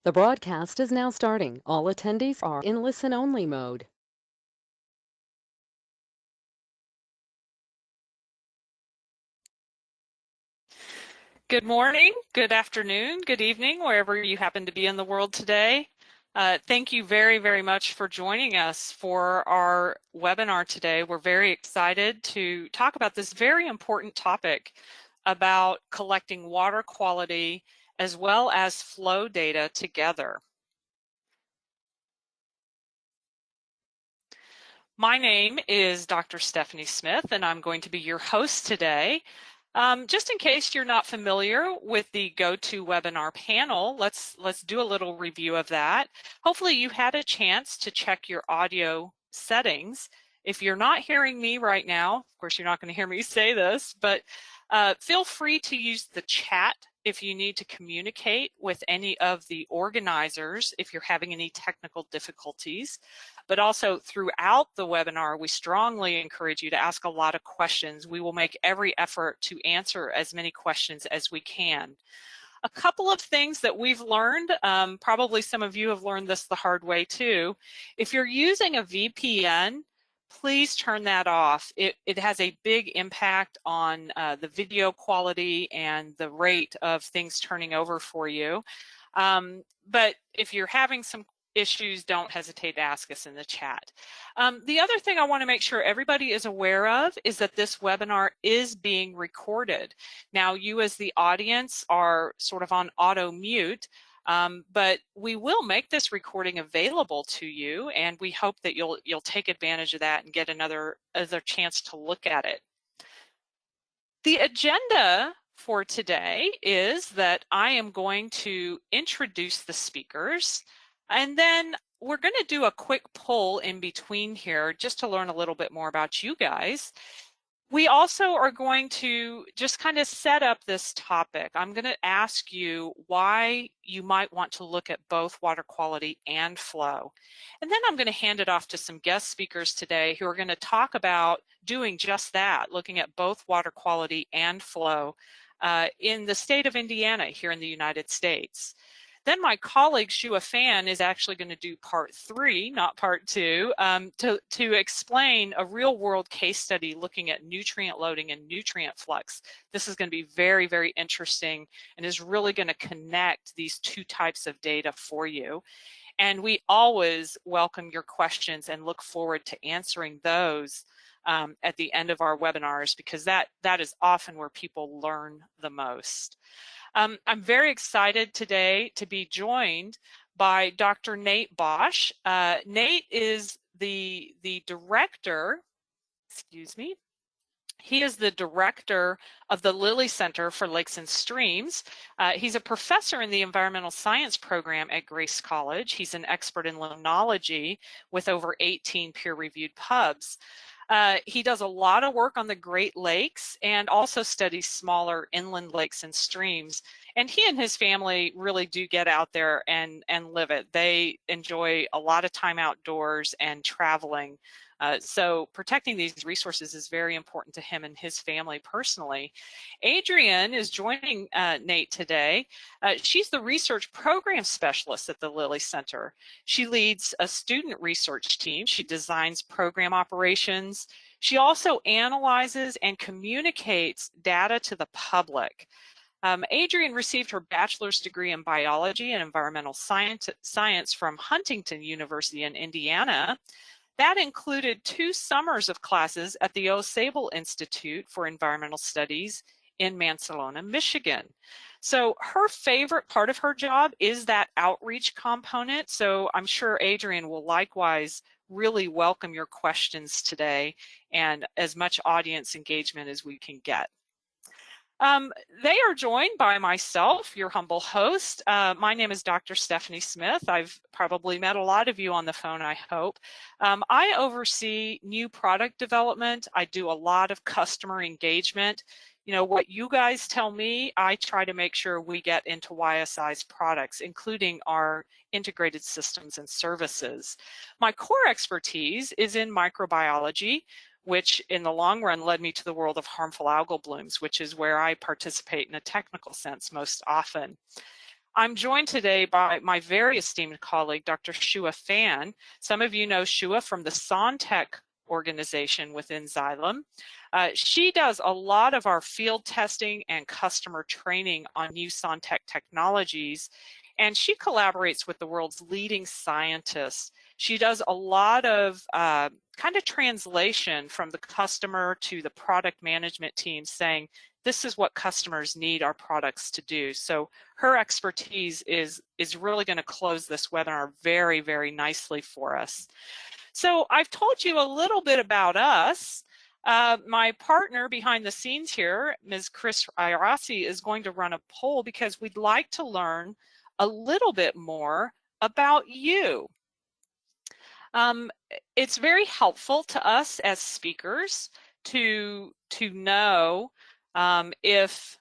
The broadcast is now starting. All attendees are in listen-only mode. Good morning, good afternoon, good evening, wherever you happen to be in the world today. Thank you very, very much for joining us for our webinar today. We're very excited to talk about this very important topic about collecting water quality as well as flow data together. My name is Dr. Stephanie Smith, and I'm going to be your host today. Just in case you're not familiar with the GoToWebinar panel, let's do a little review of that. Hopefully you had a chance to check your audio settings. If you're not hearing me right now, of course you're not going to hear me say this, but feel free to use the chat if you need to communicate with any of the organizers if you're having any technical difficulties. But also throughout the webinar, we strongly encourage you to ask a lot of questions. We will make every effort to answer as many questions as we can. A couple of things that we've learned, probably some of you have learned this the hard way too. If you're using a VPN, please turn that off. It has a big impact on the video quality and the rate of things turning over for you. But if you're having some issues, don't hesitate to ask us in the chat. The other thing I want to make sure everybody is aware of is that this webinar is being recorded. Now, you as the audience are sort of on auto mute, but we will make this recording available to you, and we hope that you'll take advantage of that and get another chance to look at it. The agenda for today is that I am going to introduce the speakers, and then we're going to do a quick poll in between here just to learn a little bit more about you guys. We also are going to just kind of set up this topic. I'm going to ask you why you might want to look at both water quality and flow. And then I'm going to hand it off to some guest speakers today who are going to talk about doing just that, looking at both water quality and flow in the state of Indiana here in the United States. Then my colleague Shua Fan is actually going to do part 3, not part 2, to explain a real-world case study looking at nutrient loading and nutrient flux. This is going to be very, very interesting and is really going to connect these two types of data for you. And we always welcome your questions and look forward to answering those at the end of our webinars, because that is often where people learn the most. I'm very excited today to be joined by Dr. Nate Bosch. Nate is the director, excuse me, he is the director of the Lilly Center for Lakes and Streams. He's a professor in the environmental science program at Grace College. He's an expert in limnology with over 18 peer-reviewed pubs. He does a lot of work on the Great Lakes and also studies smaller inland lakes and streams. And he and his family really do get out there and live it. They enjoy a lot of time outdoors and traveling. So protecting these resources is very important to him and his family personally. Adrienne is joining Nate today. She's the research program specialist at the Lilly Center. She leads a student research team. She designs program operations. She also analyzes and communicates data to the public. Adrienne received her bachelor's degree in biology and environmental science from Huntington University in Indiana. That included 2 summers of classes at the Au Institute for Environmental Studies in Mansalona, Michigan. So her favorite part of her job is that outreach component. So I'm sure Adrienne will likewise really welcome your questions today and as much audience engagement as we can get. They are joined by myself, your humble host. My name is Dr. Stephanie Smith. I've probably met a lot of you on the phone, I hope. I oversee new product development. I do a lot of customer engagement. You know, what you guys tell me, I try to make sure we get into YSI's products, including our integrated systems and services. My core expertise is in microbiology, which in the long run led me to the world of harmful algal blooms, which is where I participate in a technical sense most often. I'm joined today by my very esteemed colleague, Dr. Shua Fan. Some of you know Shua from the Sontech organization within Xylem. She does a lot of our field testing and customer training on new Sontech technologies, and she collaborates with the world's leading scientists. She does a lot of kind of translation from the customer to the product management team, saying, this is what customers need our products to do. So her expertise is really going to close this webinar very, very nicely for us. So I've told you a little bit about us. My partner behind the scenes here, Ms. Chris Irasi, is going to run a poll because we'd like to learn a little bit more about you. It's very helpful to us as speakers to know if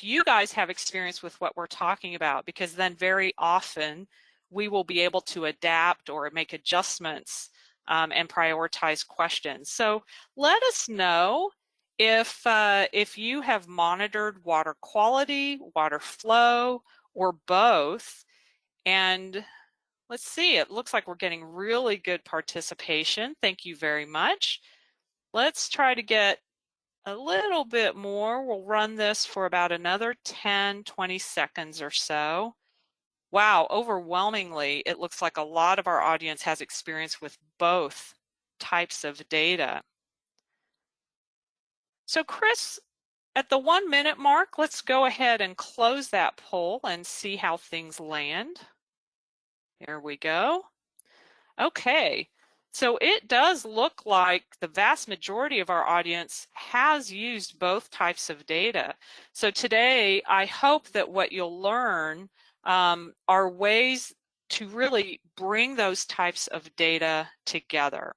you guys have experience with what we're talking about, because then very often we will be able to adapt or make adjustments and prioritize questions. So let us know if you have monitored water quality, water flow, or both. And let's see, it looks like we're getting really good participation. Thank you very much. Let's try to get a little bit more. We'll run this for about another 10, 20 seconds or so. Wow, overwhelmingly, it looks like a lot of our audience has experience with both types of data. So Chris, at the 1 minute mark, let's go ahead and close that poll and see how things land. There we go. Okay, so it does look like the vast majority of our audience has used both types of data. So today, I hope that what you'll learn are ways to really bring those types of data together.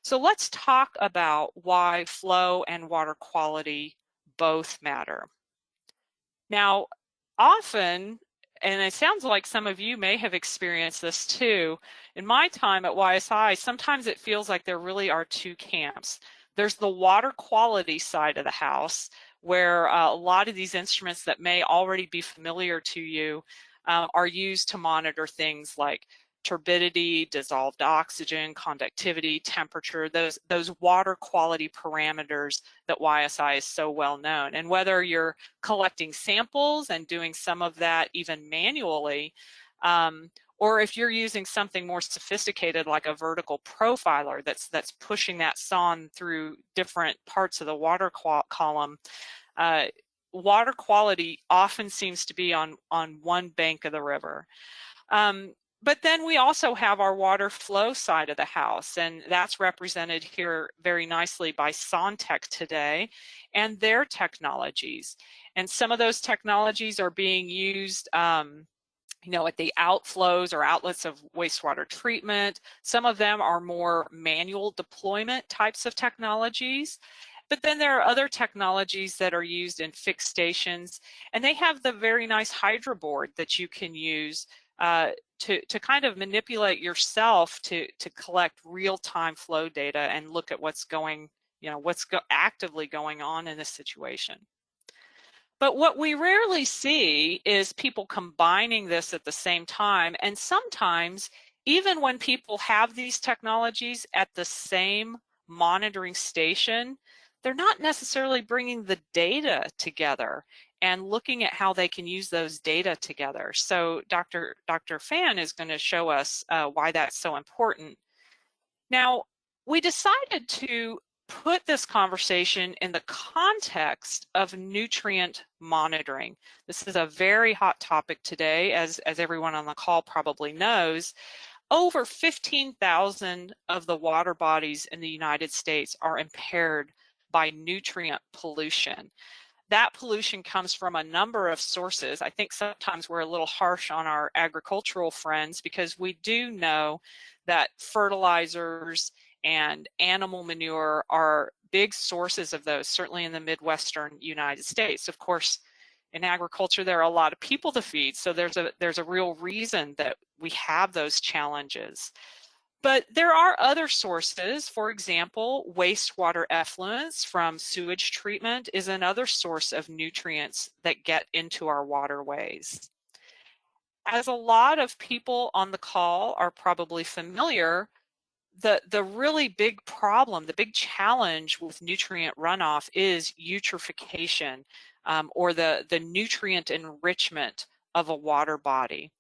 So let's talk about why flow and water quality both matter. Now, often, and it sounds like some of you may have experienced this too, in my time at YSI, sometimes it feels like there really are two camps. There's the water quality side of the house, where a lot of these instruments that may already be familiar to you are used to monitor things like turbidity, dissolved oxygen, conductivity, temperature, those water quality parameters that YSI is so well known. And whether you're collecting samples and doing some of that even manually, or if you're using something more sophisticated like a vertical profiler that's pushing that SON through different parts of the water column, water quality often seems to be on one bank of the river. But then we also have our water flow side of the house, and that's represented here very nicely by Sontech today and their technologies. And some of those technologies are being used at the outflows or outlets of wastewater treatment. Some of them are more manual deployment types of technologies. But then there are other technologies that are used in fixed stations, and they have the very nice hydro board that you can use to kind of manipulate yourself to collect real-time flow data and look at what's going, actively going on in this situation. But what we rarely see is people combining this at the same time, and sometimes even when people have these technologies at the same monitoring station, they're not necessarily bringing the data together and looking at how they can use those data together. So Dr. Fan is going to show us why that's so important. Now, we decided to put this conversation in the context of nutrient monitoring. This is a very hot topic today, as everyone on the call probably knows. Over 15,000 of the water bodies in the United States are impaired by nutrient pollution. That pollution comes from a number of sources. I think sometimes we're a little harsh on our agricultural friends because we do know that fertilizers and animal manure are big sources of those, certainly in the Midwestern United States. Of course, in agriculture, there are a lot of people to feed, so there's a real reason that we have those challenges. But there are other sources. For example, wastewater effluents from sewage treatment is another source of nutrients that get into our waterways. as a lot of people on the call are probably familiar, the really big problem, the big challenge with nutrient runoff is eutrophication, or the nutrient enrichment of a water body.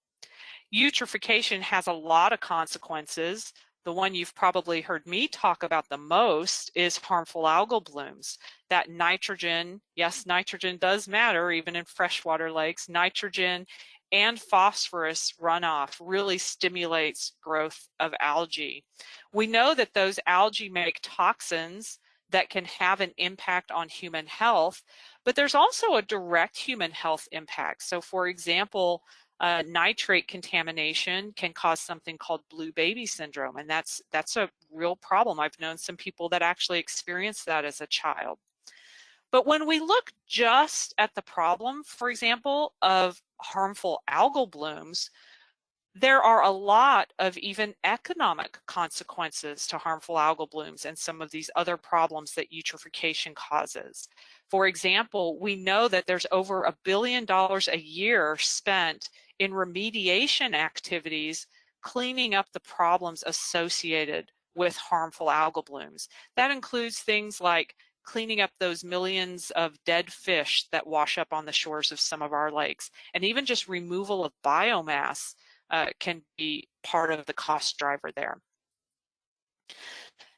Eutrophication has a lot of consequences. The one you've probably heard me talk about the most is harmful algal blooms. That nitrogen, yes, nitrogen does matter even in freshwater lakes, nitrogen and phosphorus runoff really stimulates growth of algae. We know that those algae make toxins that can have an impact on human health, but there's also a direct human health impact. So for example, nitrate contamination can cause something called blue baby syndrome, and that's a real problem. I've known some people that actually experienced that as a child. But when we look just at the problem, for example, of harmful algal blooms, there are a lot of even economic consequences to harmful algal blooms and some of these other problems that eutrophication causes. For example, we know that there's over $1 billion a year spent in remediation activities cleaning up the problems associated with harmful algal blooms. That includes things like cleaning up those millions of dead fish that wash up on the shores of some of our lakes, and even just removal of biomass can be part of the cost driver there.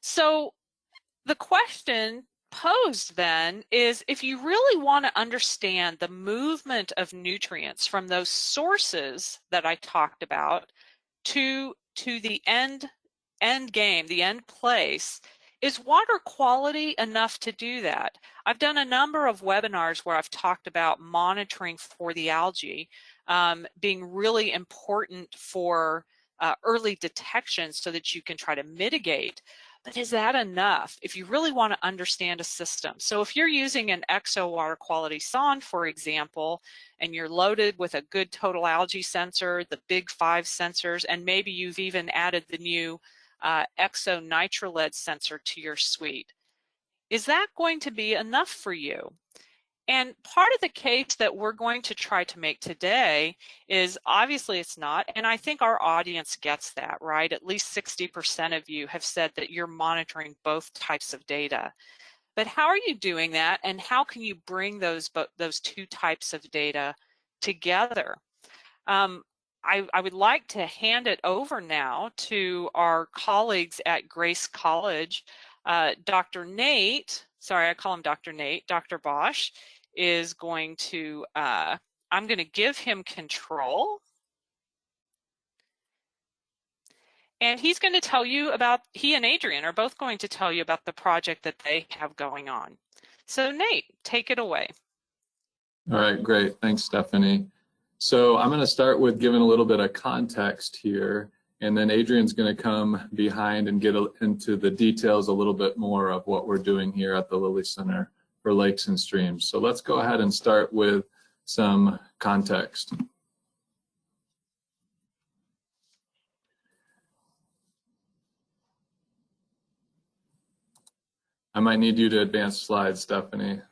So the question posed then is, if you really want to understand the movement of nutrients from those sources that I talked about to the end game, the end place, is water quality enough to do that? I've done a number of webinars where I've talked about monitoring for the algae being really important for early detection so that you can try to mitigate. But is that enough if you really want to understand a system? So if you're using an EXO water quality sonde, for example, and you're loaded with a good total algae sensor, the big 5 sensors, and maybe you've even added the new EXO nitrate sensor to your suite, is that going to be enough for you? And part of the case that we're going to try to make today is obviously it's not, and I think our audience gets that, right? At least 60% of you have said that you're monitoring both types of data. But how are you doing that, and how can you bring those two types of data together? I would like to hand it over now to our colleagues at Grace College. Dr. Nate, sorry, I call him Dr. Nate, Dr. Bosch, is going to, I'm going to give him control. And he's going to tell you about, he and Adrian are both going to tell you about the project that they have going on. So Nate, take it away. All right, great. Thanks, Stephanie. So I'm going to start with giving a little bit of context here, and then Adrian's going to come behind and get into the details a little bit more of what we're doing here at the Lilly Center for Lakes and Streams. So let's go ahead and start with some context. I might need you to advance slides, Stephanie.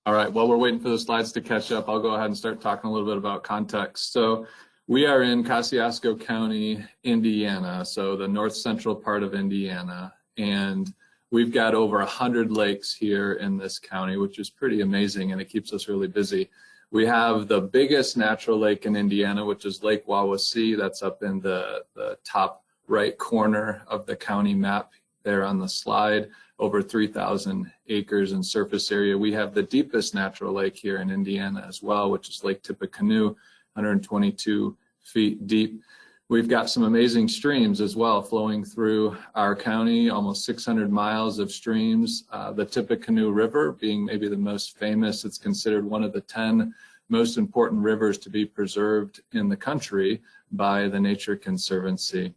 All right, while we're waiting for the slides to catch up, I'll go ahead and start talking a little bit about context. So we are in Kosciusko County, Indiana, so the north central part of Indiana, and we've got over 100 lakes here in this county, which is pretty amazing, and it keeps us really busy. We have the biggest natural lake in Indiana, which is Lake Wawasee. That's up in the top right corner of the county map there on the slide, over 3,000 acres in surface area. We have the deepest natural lake here in Indiana as well, which is Lake Tippecanoe, 122 feet deep. We've got some amazing streams as well flowing through our county, almost 600 miles of streams. The Tippecanoe River being maybe the most famous. It's considered one of the 10 most important rivers to be preserved in the country by the Nature Conservancy.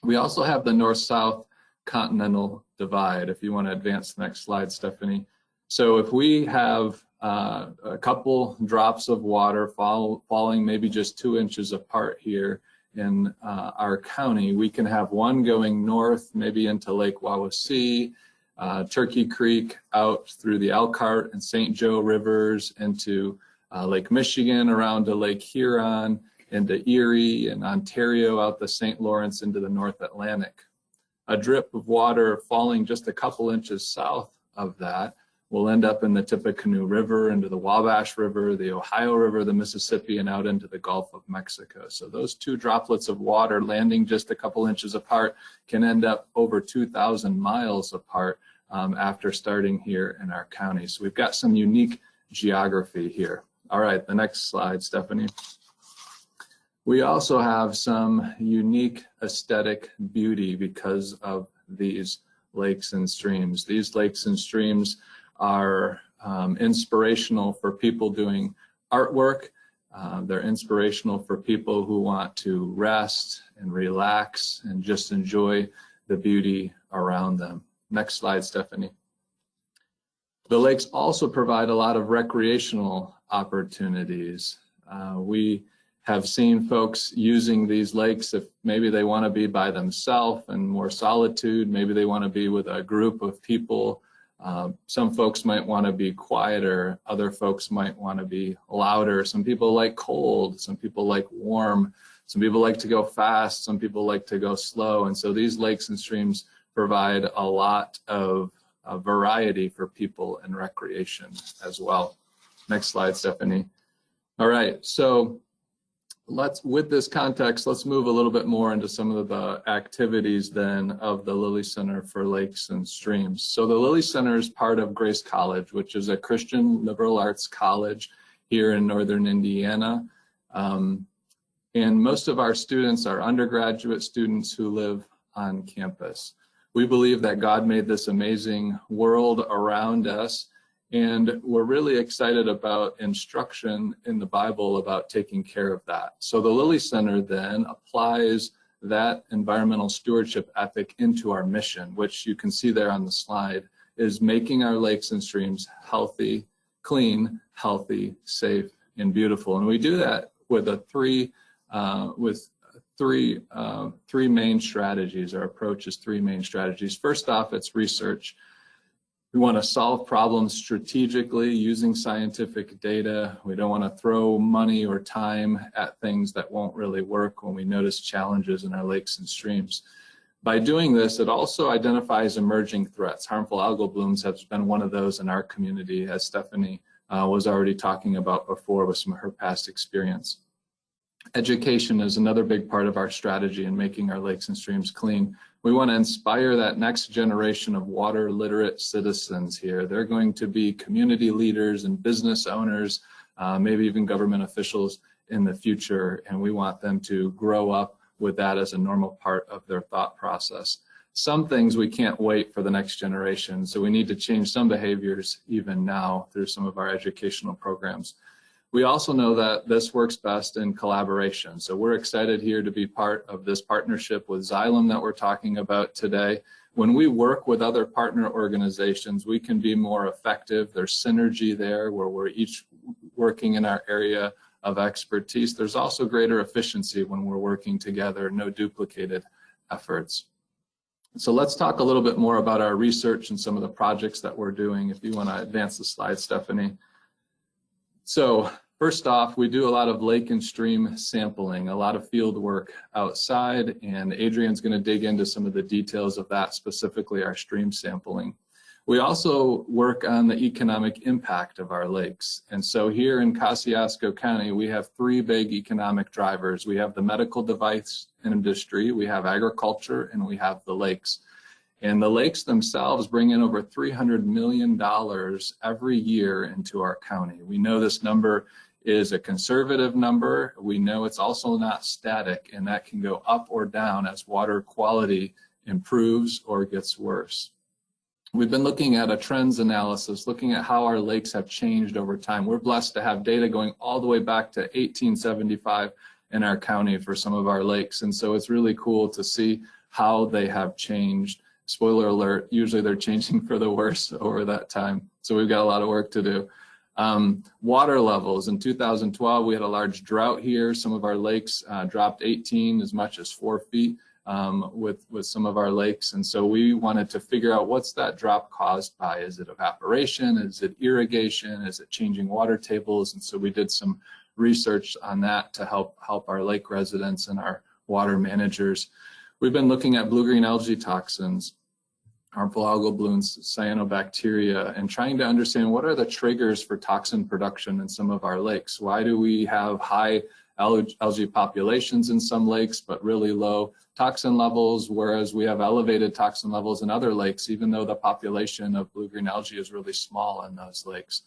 We also have the north-south Continental divide. If you want to advance the next slide, Stephanie. So if we have a couple drops of water falling maybe just 2 inches apart here in our county, we can have one going north, maybe into Lake Wawasee, Turkey Creek out through the Elkhart and St. Joe rivers into Lake Michigan, around to Lake Huron, into Erie and Ontario, out the St. Lawrence into the North Atlantic. A drip of water falling just a couple inches south of that will end up in the Tippecanoe River, into the Wabash River, the Ohio River, the Mississippi, and out into the Gulf of Mexico. So those two droplets of water landing just a couple inches apart can end up over 2,000 miles apart after starting here in our county. So we've got some unique geography here. All right, the next slide, Stephanie. We also have some unique aesthetic beauty because of these lakes and streams. These lakes and streams are inspirational for people doing artwork. They're inspirational for people who want to rest and relax and just enjoy the beauty around them. Next slide, Stephanie. The lakes also provide a lot of recreational opportunities. We have seen folks using these lakes if maybe they want to be by themselves and more solitude, maybe they want to be with a group of people. Some folks might want to be quieter, other folks might want to be louder. Some people like cold, some people like warm, some people like to go fast, some people like to go slow. And so these lakes and streams provide a lot of variety for people and recreation as well. Next slide, Stephanie. All right, so with this context, let's move a little bit more into some of the activities then of the Lilly Center for Lakes and Streams. So the Lilly Center is part of Grace College, which is a Christian liberal arts college here in northern Indiana. And most of our students are undergraduate students who live on campus. We believe that God made this amazing world around us, and we're really excited about instruction in the Bible about taking care of that. So the Lilly Center then applies that environmental stewardship ethic into our mission, which you can see there on the slide, is making our lakes and streams healthy, clean, healthy, safe, and beautiful. And we do that with three main strategies. Our approach is three main strategies. First off, it's research. We want to solve problems strategically using scientific data. We don't want to throw money or time at things that won't really work when we notice challenges in our lakes and streams. By doing this, it also identifies emerging threats. Harmful algal blooms has been one of those in our community, as Stephanie was already talking about before with some of her past experience. Education is another big part of our strategy in making our lakes and streams clean. We want to inspire that next generation of water literate citizens here. They're going to be community leaders and business owners, maybe even government officials in the future, and we want them to grow up with that as a normal part of their thought process. Some things we can't wait for the next generation, so we need to change some behaviors even now through some of our educational programs. We also know that this works best in collaboration. So we're excited here to be part of this partnership with Xylem that we're talking about today. When we work with other partner organizations, we can be more effective. There's synergy there where we're each working in our area of expertise. There's also greater efficiency when we're working together, no duplicated efforts. So let's talk a little bit more about our research and some of the projects that we're doing. If you want to advance the slide, Stephanie. So first off, we do a lot of lake and stream sampling, a lot of field work outside, and Adrian's going to dig into some of the details of that, specifically our stream sampling. We also work on the economic impact of our lakes. And so here in Kosciusko County, we have three big economic drivers. We have the medical device industry, we have agriculture, and we have the lakes. And the lakes themselves bring in over $300 million every year into our county. We know this number is a conservative number. We know it's also not static, and that can go up or down as water quality improves or gets worse. We've been looking at a trends analysis, looking at how our lakes have changed over time. We're blessed to have data going all the way back to 1875 in our county for some of our lakes. And so it's really cool to see how they have changed. Spoiler alert, usually they're changing for the worse over that time. So we've got a lot of work to do. Water levels. In 2012, we had a large drought here. Some of our lakes dropped 18, as much as 4 feet with some of our lakes. And so we wanted to figure out what's that drop caused by. Is it evaporation? Is it irrigation? Is it changing water tables? And so we did some research on that to help our lake residents and our water managers. We've been looking at blue-green algae toxins, harmful algal blooms, cyanobacteria, and trying to understand what are the triggers for toxin production in some of our lakes. Why do we have high algae populations in some lakes, but really low toxin levels, whereas we have elevated toxin levels in other lakes, even though the population of blue-green algae is really small in those lakes?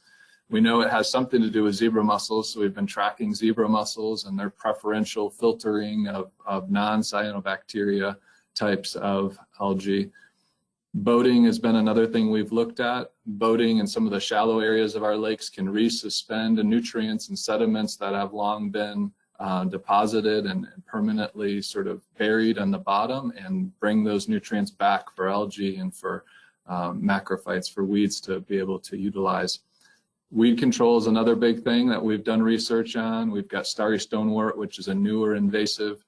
We know it has something to do with zebra mussels, so we've been tracking zebra mussels and their preferential filtering of non-cyanobacteria types of algae. Boating has been another thing we've looked at. Boating in some of the shallow areas of our lakes can resuspend nutrients and sediments that have long been deposited and permanently sort of buried on the bottom, and bring those nutrients back for algae and for macrophytes, for weeds to be able to utilize. Weed control is another big thing that we've done research on. We've got starry stonewort, which is a newer invasive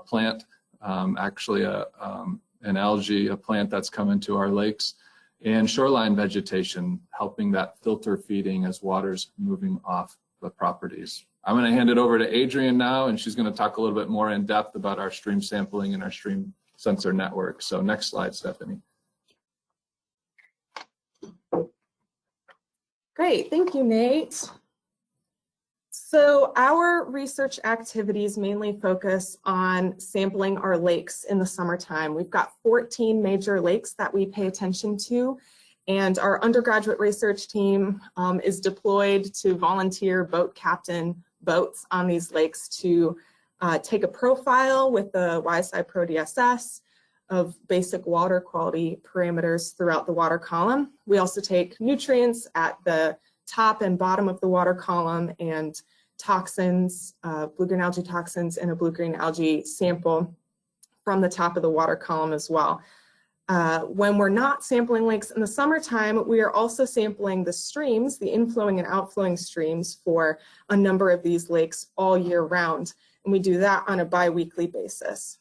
plant, actually an algae, a plant that's come into our lakes, and shoreline vegetation, helping that filter feeding as water's moving off the properties. I'm going to hand it over to Adrienne now, and she's going to talk a little bit more in depth about our stream sampling and our stream sensor network. So next slide, Stephanie. Great, thank you, Nate. So our research activities mainly focus on sampling our lakes in the summertime. We've got 14 major lakes that we pay attention to, and our undergraduate research team is deployed to volunteer boat captain boats on these lakes to take a profile with the Vise Pro DSS of basic water quality parameters throughout the water column. We also take nutrients at the top and bottom of the water column, and toxins, blue-green algae toxins, and a blue-green algae sample from the top of the water column as well. When we're not sampling lakes in the summertime, we are also sampling the streams, the inflowing and outflowing streams, for a number of these lakes all year round, and we do that on a bi-weekly basis.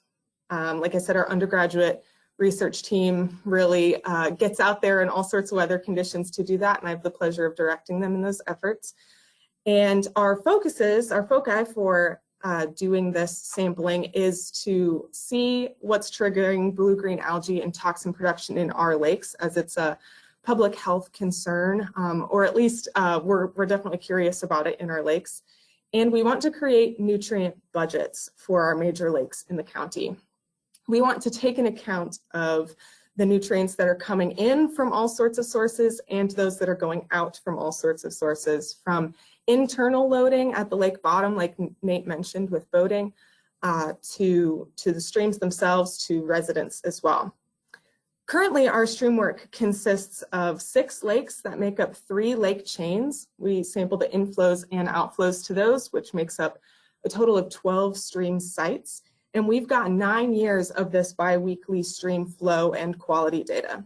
Like I said, our undergraduate research team really gets out there in all sorts of weather conditions to do that, and I have the pleasure of directing them in those efforts. And our foci for doing this sampling is to see what's triggering blue-green algae and toxin production in our lakes, as it's a public health concern, or at least we're definitely curious about it in our lakes. And we want to create nutrient budgets for our major lakes in the county. We want to take an account of the nutrients that are coming in from all sorts of sources and those that are going out from all sorts of sources, from internal loading at the lake bottom, like Nate mentioned with boating, to the streams themselves, to residents as well. Currently, our stream work consists of 6 lakes that make up 3 lake chains. We sample the inflows and outflows to those, which makes up a total of 12 stream sites. And we've got 9 years of this bi-weekly stream flow and quality data.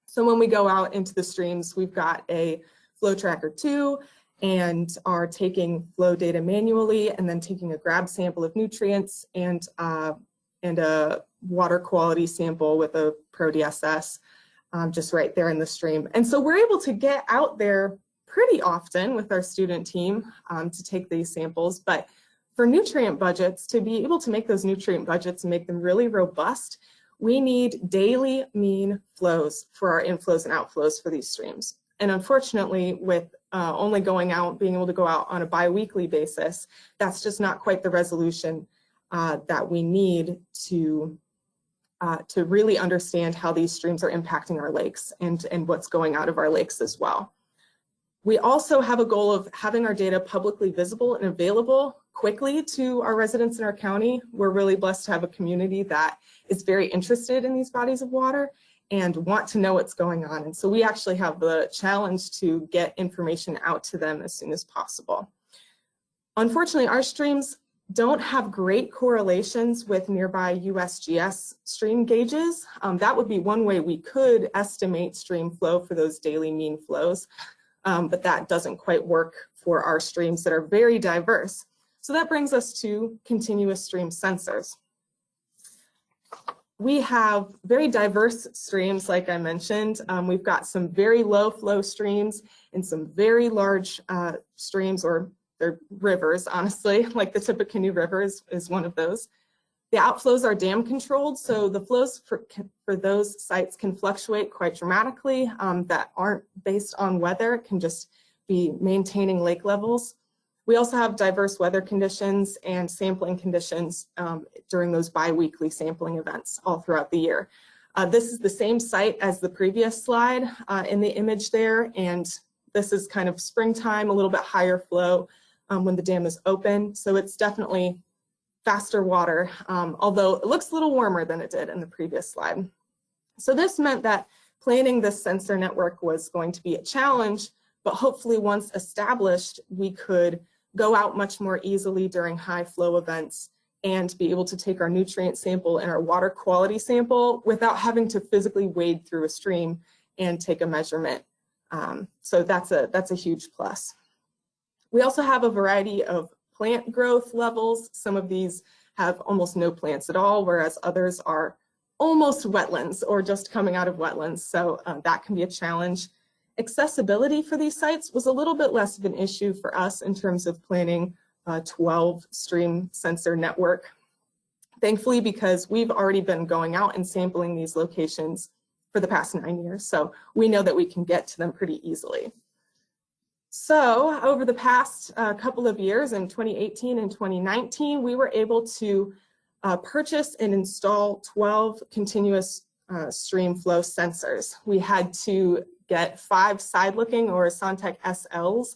So when we go out into the streams, we've got a flow tracker 2 and are taking flow data manually, and then taking a grab sample of nutrients and a water quality sample with a Pro DSS just right there in the stream. And so we're able to get out there pretty often with our student team to take these samples, but for nutrient budgets, to be able to make those nutrient budgets and make them really robust, we need daily mean flows for our inflows and outflows for these streams. And unfortunately, with only being able to go out on a bi-weekly basis, that's just not quite the resolution that we need to really understand how these streams are impacting our lakes and what's going out of our lakes as well. We also have a goal of having our data publicly visible and available quickly to our residents in our county. We're really blessed to have a community that is very interested in these bodies of water and want to know what's going on. And so we actually have the challenge to get information out to them as soon as possible. Unfortunately, our streams don't have great correlations with nearby USGS stream gauges. That would be one way we could estimate stream flow for those daily mean flows, but that doesn't quite work for our streams that are very diverse. So that brings us to continuous stream sensors. we have very diverse streams, like I mentioned. We've got some very low flow streams and some very large streams, or they're rivers, honestly, like the Tippecanoe River is one of those. The outflows are dam controlled, so the flows for those sites can fluctuate quite dramatically, that aren't based on weather. It can just be maintaining lake levels. We also have diverse weather conditions and sampling conditions during those bi-weekly sampling events all throughout the year. This is the same site as the previous slide in the image there, and this is kind of springtime, a little bit higher flow when the dam is open. So it's definitely faster water, although it looks a little warmer than it did in the previous slide. So this meant that planning this sensor network was going to be a challenge, but hopefully once established, we could go out much more easily during high flow events and be able to take our nutrient sample and our water quality sample without having to physically wade through a stream and take a measurement. So that's a huge plus. We also have a variety of plant growth levels. Some of these have almost no plants at all, whereas others are almost wetlands or just coming out of wetlands. So that can be a challenge. Accessibility for these sites was a little bit less of an issue for us in terms of planning a 12 stream sensor network. Thankfully, because we've already been going out and sampling these locations for the past 9 years. So we know that we can get to them pretty easily. So over the past couple of years, in 2018 and 2019, we were able to purchase and install 12 continuous stream flow sensors. We had to get 5 side-looking or Sontec SLs,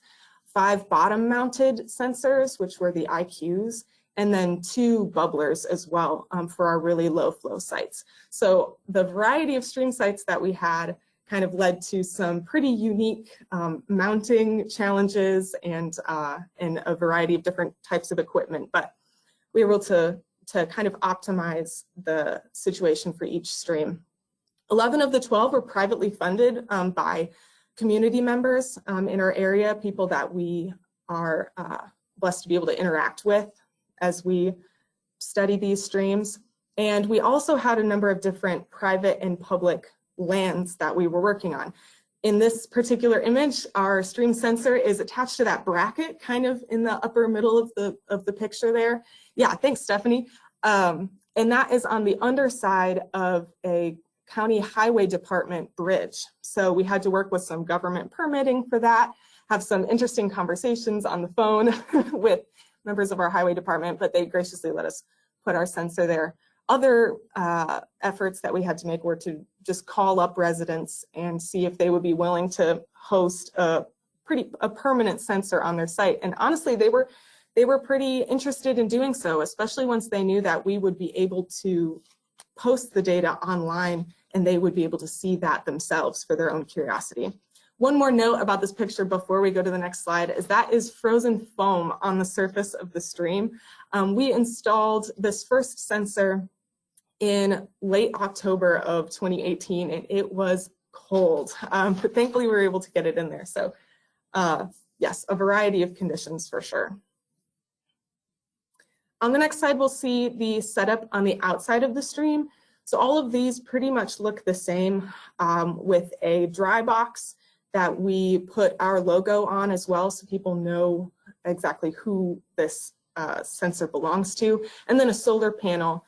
5 bottom-mounted sensors, which were the IQs, and then 2 bubblers as well for our really low flow sites. So the variety of stream sites that we had kind of led to some pretty unique mounting challenges and a variety of different types of equipment, but we were able to kind of optimize the situation for each stream. 11 of the 12 were privately funded by community members in our area, people that we are blessed to be able to interact with as we study these streams. And we also had a number of different private and public lands that we were working on. In this particular image, our stream sensor is attached to that bracket kind of in the upper middle of the picture there. Yeah, thanks, Stephanie. And that is on the underside of a county highway department bridge. So we had to work with some government permitting for that, have some interesting conversations on the phone with members of our highway department, but they graciously let us put our sensor there. Other efforts that we had to make were to just call up residents and see if they would be willing to host a permanent sensor on their site. And honestly, they were pretty interested in doing so, especially once they knew that we would be able to post the data online and they would be able to see that themselves for their own curiosity. One more note about this picture before we go to the next slide is that is frozen foam on the surface of the stream. We installed this first sensor in late October of 2018 and it was cold, but thankfully we were able to get it in there. So yes, a variety of conditions for sure. On the next slide, we'll see the setup on the outside of the stream. So all of these pretty much look the same with a dry box that we put our logo on as well so people know exactly who this sensor belongs to, and then a solar panel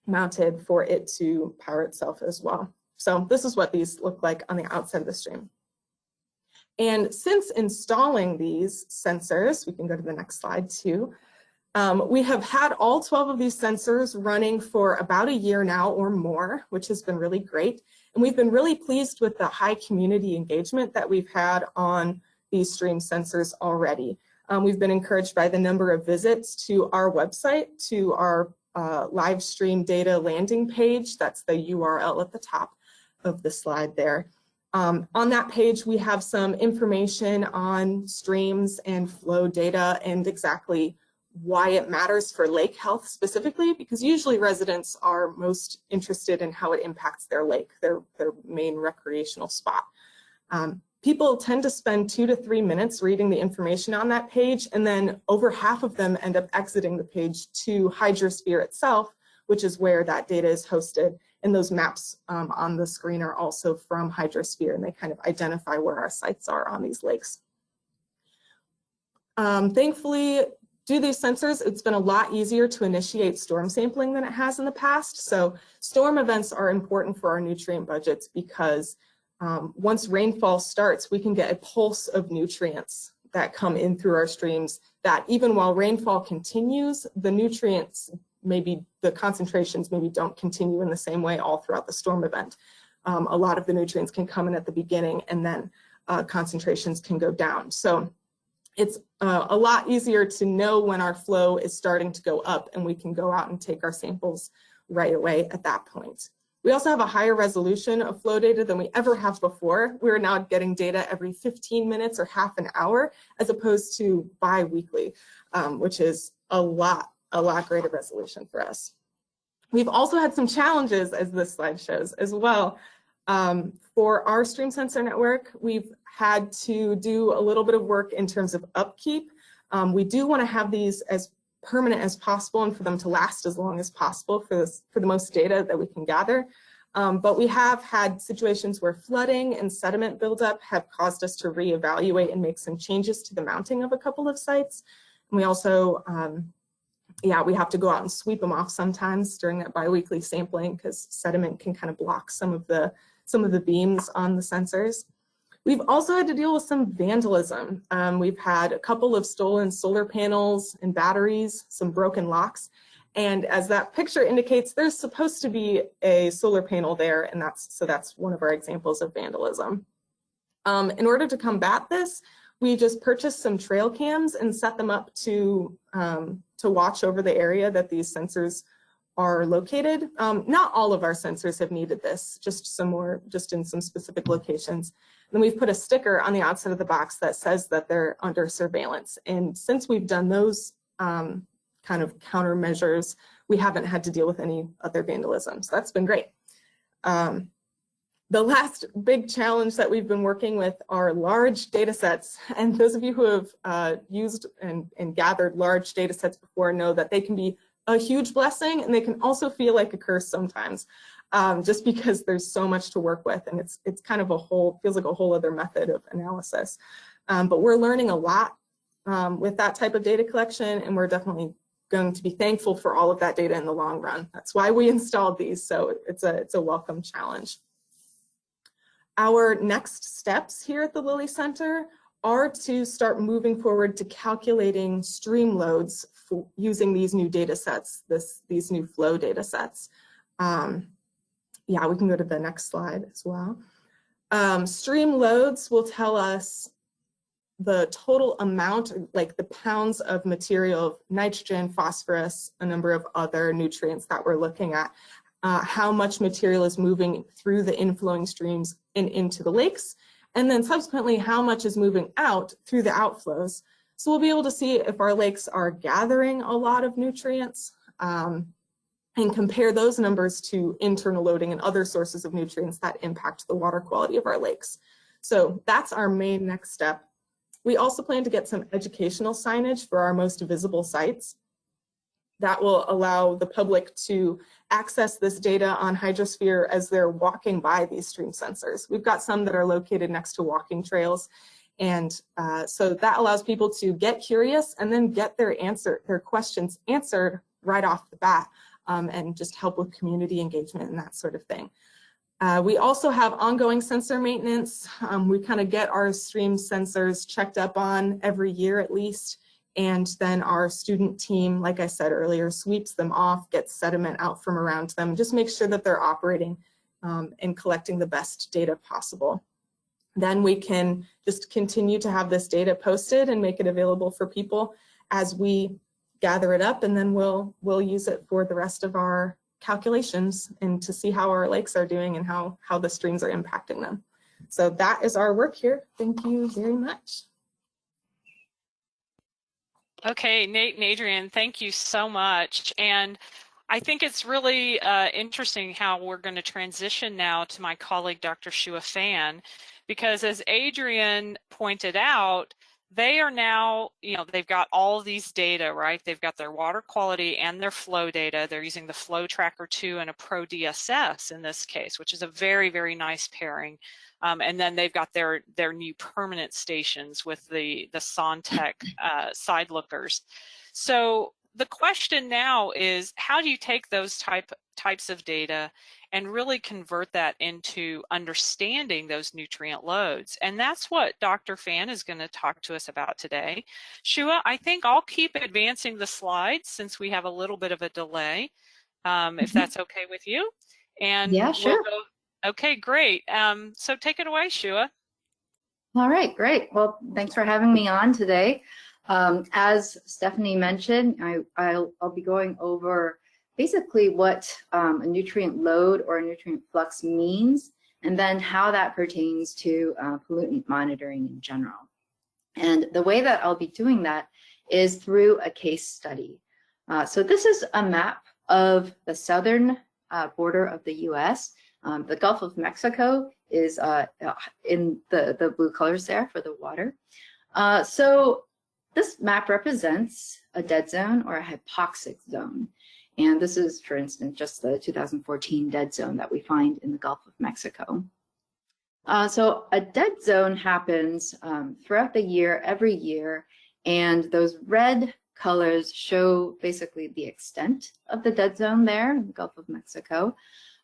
mounted for it to power itself as well. So this is what these look like on the outside of the stream. And since installing these sensors, we can go to the next slide too, we have had all 12 of these sensors running for about a year now or more, which has been really great. And we've been really pleased with the high community engagement that we've had on these stream sensors already. We've been encouraged by the number of visits to our website, to our live stream data landing page. That's the URL at the top of the slide there. On that page, we have some information on streams and flow data and exactly why it matters for lake health specifically, because usually residents are most interested in how it impacts their lake, their main recreational spot. People tend to spend 2 to 3 minutes reading the information on that page, and then over half of them end up exiting the page to Hydrosphere itself, which is where that data is hosted. And those maps on the screen are also from Hydrosphere, and they kind of identify where our sites are on these lakes. Thankfully, due to these sensors, it's been a lot easier to initiate storm sampling than it has in the past. So storm events are important for our nutrient budgets because once rainfall starts, we can get a pulse of nutrients that come in through our streams that even while rainfall continues, the nutrients, maybe the concentrations maybe don't continue in the same way all throughout the storm event. A lot of the nutrients can come in at the beginning and then concentrations can go down. So it's a lot easier to know when our flow is starting to go up, and we can go out and take our samples right away at that point. We also have a higher resolution of flow data than we ever have before. We're now getting data every 15 minutes or half an hour, as opposed to bi-weekly, which is a lot greater resolution for us. We've also had some challenges, as this slide shows, as well. For our stream sensor network, we've had to do a little bit of work in terms of upkeep. We do want to have these as permanent as possible and for them to last as long as possible for the most data that we can gather. But we have had situations where flooding and sediment buildup have caused us to reevaluate and make some changes to the mounting of a couple of sites. And we also, we have to go out and sweep them off sometimes during that biweekly sampling because sediment can kind of block some of the beams on the sensors. We've also had to deal with some vandalism. We've had a couple of stolen solar panels and batteries, some broken locks. And as that picture indicates, there's supposed to be a solar panel there, and that's one of our examples of vandalism. In order to combat this, we just purchased some trail cams and set them up to watch over the area that these sensors are located. Not all of our sensors have needed this, just some more, just in some specific locations. And then we've put a sticker on the outside of the box that says that they're under surveillance. And since we've done those kind of countermeasures, we haven't had to deal with any other vandalism. So that's been great. The last big challenge that we've been working with are large data sets. And those of you who have used and gathered large data sets before know that they can be a huge blessing, and they can also feel like a curse sometimes, just because there's so much to work with, and it's kind of feels like a whole other method of analysis. But we're learning a lot with that type of data collection, and we're definitely going to be thankful for all of that data in the long run. That's why we installed these, so it's a welcome challenge. Our next steps here at the Lilly Center are to start moving forward to calculating stream loads using these new data sets, these new flow data sets. We can go to the next slide as well. Stream loads will tell us the total amount, like the pounds of material, of nitrogen, phosphorus, a number of other nutrients that we're looking at, how much material is moving through the inflowing streams and into the lakes, and then subsequently how much is moving out through the outflows. So we'll be able to see if our lakes are gathering a lot of nutrients and compare those numbers to internal loading and other sources of nutrients that impact the water quality of our lakes. So that's our main next step. We also plan to get some educational signage for our most visible sites. That will allow the public to access this data on Hydrosphere as they're walking by these stream sensors. We've got some that are located next to walking trails. And so that allows people to get curious and then get their questions answered right off the bat, and just help with community engagement and that sort of thing. We also have ongoing sensor maintenance. We kind of get our stream sensors checked up on every year at least. And then our student team, like I said earlier, sweeps them off, gets sediment out from around them, just make sure that they're operating and collecting the best data possible. Then we can just continue to have this data posted and make it available for people as we gather it up, and then we'll use it for the rest of our calculations and to see how our lakes are doing and how the streams are impacting them. So that is our work here. Thank you very much. Okay, Nate and Adrian, thank you so much. And I think it's really interesting how we're going to transition now to my colleague, Dr. Shua Fan, because as Adrian pointed out, they are now, they've got all of these data, right? They've got their water quality and their flow data. They're using the Flow Tracker 2 and a Pro DSS in this case, which is a very, very nice pairing. And then they've got their new permanent stations with the Sontec side lookers. So the question now is, how do you take those types of data and really convert that into understanding those nutrient loads? And that's what Dr. Fan is going to talk to us about today. Shua, I think I'll keep advancing the slides since we have a little bit of a delay, if that's okay with you. And yeah, sure. We'll go, okay, great. So take it away, Shua. All right, great. Well, thanks for having me on today. As Stephanie mentioned, I'll be going over basically what a nutrient load or a nutrient flux means, and then how that pertains to pollutant monitoring in general. And the way that I'll be doing that is through a case study. So this is a map of the southern border of the US. The Gulf of Mexico is in the blue colors there for the water. So this map represents a dead zone or a hypoxic zone. And this is, for instance, just the 2014 dead zone that we find in the Gulf of Mexico. So a dead zone happens throughout the year, every year, and those red colors show basically the extent of the dead zone there in the Gulf of Mexico.